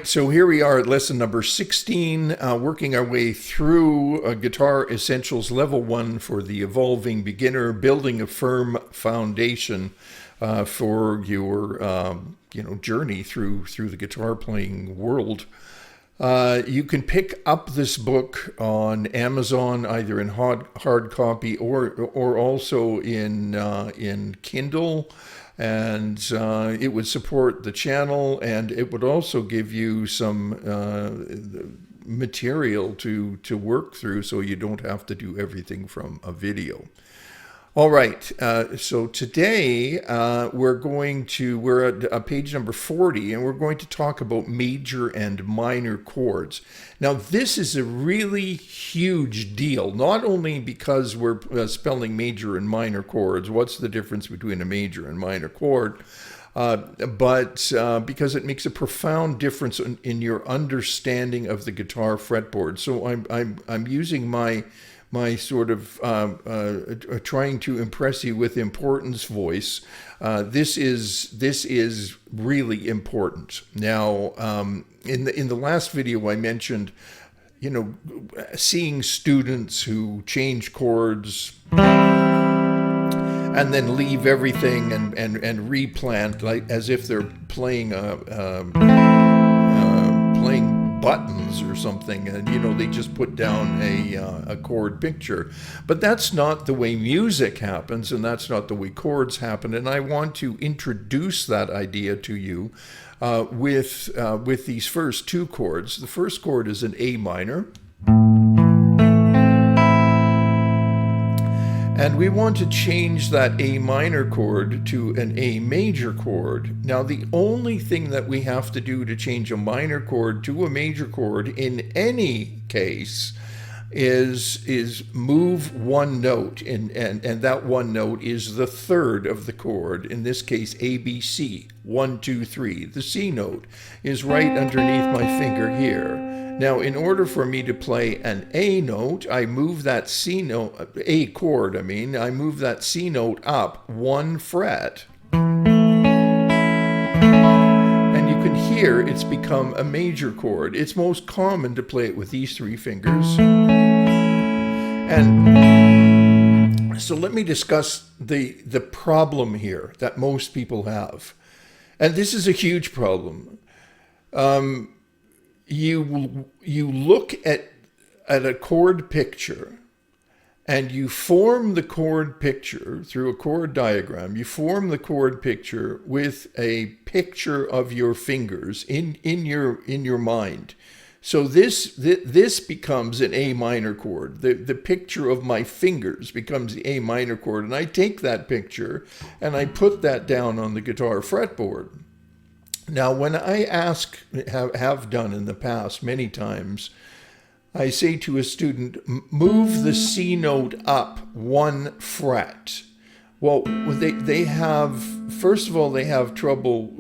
so here we are at lesson number 16, working our way through Guitar Essentials Level 1 for the evolving beginner, building a firm foundation for your journey through the guitar playing world. You can pick up this book on Amazon, either in hard copy or also in Kindle. And it would support the channel, and it would also give you some material to work through, so you don't have to do everything from a video. All right, so today we're at page number 40, and we're going to talk about major and minor chords. Now, this is a really huge deal, not only because we're spelling major and minor chords. What's the difference between a major and minor chord? But because it makes a profound difference in your understanding of the guitar fretboard. So I'm using my sort of trying to impress you with importance voice. This is really important. Now, in the last video, I mentioned, seeing students who change chords and then leave everything and replant, like as if they're playing buttons or something, and they just put down a chord picture. But that's not the way music happens, and that's not the way chords happen. And I want to introduce that idea to you with these first two chords. The first chord is an A minor, and we want to change that A minor chord to an A major chord. Now, the only thing that we have to do to change a minor chord to a major chord in any case is move one note, and that one note is the third of the chord, in this case A, B, C, 1, 2, 3. The C note is right underneath my finger here. Now, in order for me to play an A note, I move that C note, A chord, I move that C note up one fret. And you can hear it's become a major chord. It's most common to play it with these three fingers. And so let me discuss the problem here that most people have. And this is a huge problem. You look at a chord picture, and you form the chord picture through a chord diagram. You form the chord picture with a picture of your fingers in your mind. So this becomes an A minor chord. The picture of my fingers becomes the A minor chord, and I take that picture and I put that down on the guitar fretboard. Now, when I have done in the past many times, I say to a student, move the C note up one fret. Well, they have, first of all, they have trouble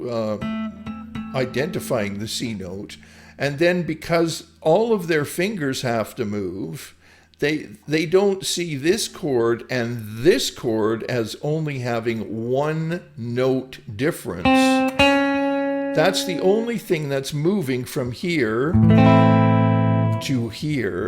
identifying the C note. And then because all of their fingers have to move, they don't see this chord and this chord as only having one note difference. That's the only thing that's moving from here to here,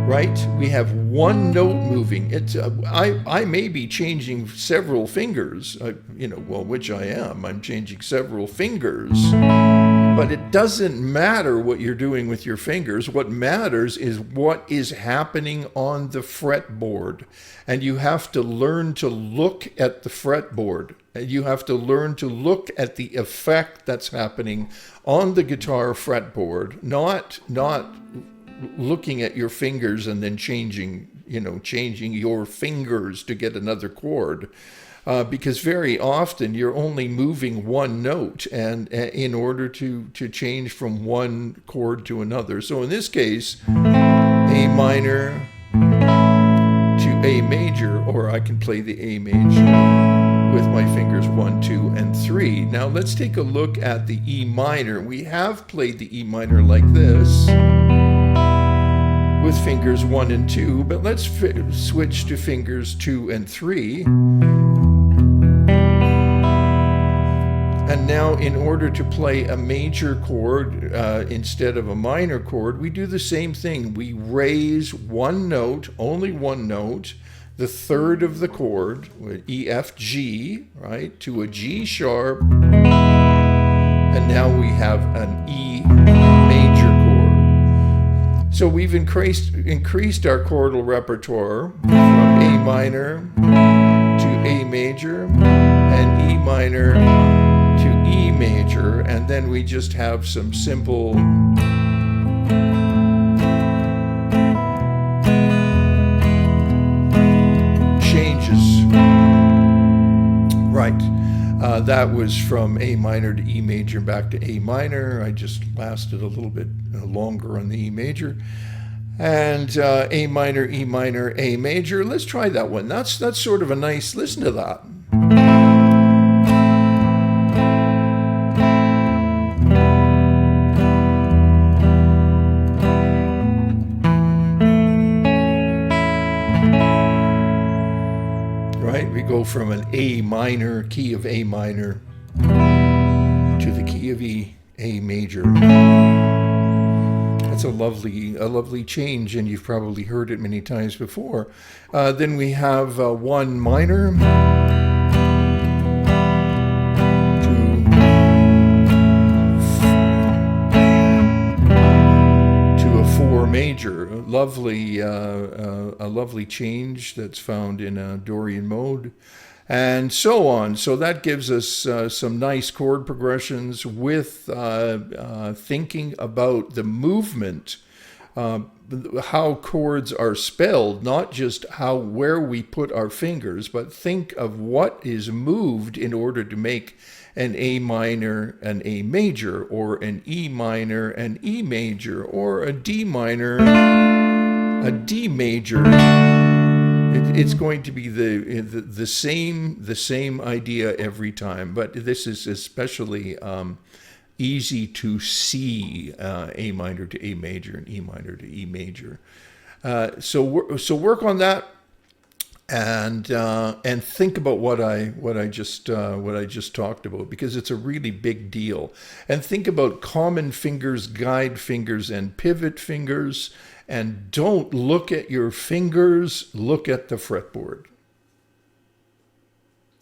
right? We have one note moving. It's I may be changing several fingers, which I am. I'm changing several fingers, but it doesn't matter what you're doing with your fingers. What matters is what is happening on the fretboard, and you have to learn to look at the fretboard. You have to learn to look at the effect that's happening on the guitar fretboard, not looking at your fingers and then changing your fingers to get another chord. Because very often you're only moving one note and in order to change from one chord to another. So in this case, A minor to A major, or I can play the A major with my fingers 1, 2, and 3. Now let's take a look at the E minor. We have played the E minor like this with fingers 1 and 2, but let's switch to fingers 2 and 3. And now in order to play a major chord instead of a minor chord, we do the same thing. We raise one note, only one note, the third of the chord, E, F, G, right, to a G sharp. And now we have an E major chord. So we've increased our chordal repertoire from A minor to A major and E minor to E major, and then we just have some simple changes. Right. That was from A minor to E major back to A minor. I just lasted a little bit longer on the E major. And A minor, E minor, A major. Let's try that one. That's sort of a nice, listen to that. Right, we go from an A minor, key of A minor, to the key of E, A major. That's a lovely change, and you've probably heard it many times before. Then we have one minor to a four major. A lovely change that's found in a Dorian mode, and so on. So that gives us some nice chord progressions with thinking about the movement, how chords are spelled, not just where we put our fingers, but think of what is moved in order to make an A minor an A major, or an E minor an E major, or a D minor a D major. It's going to be the same idea every time, but this is especially easy to see, A minor to A major and E minor to E major. So work on that, and think about what I just talked about, because it's a really big deal. And think about common fingers, guide fingers, and pivot fingers. And don't look at your fingers, look at the fretboard.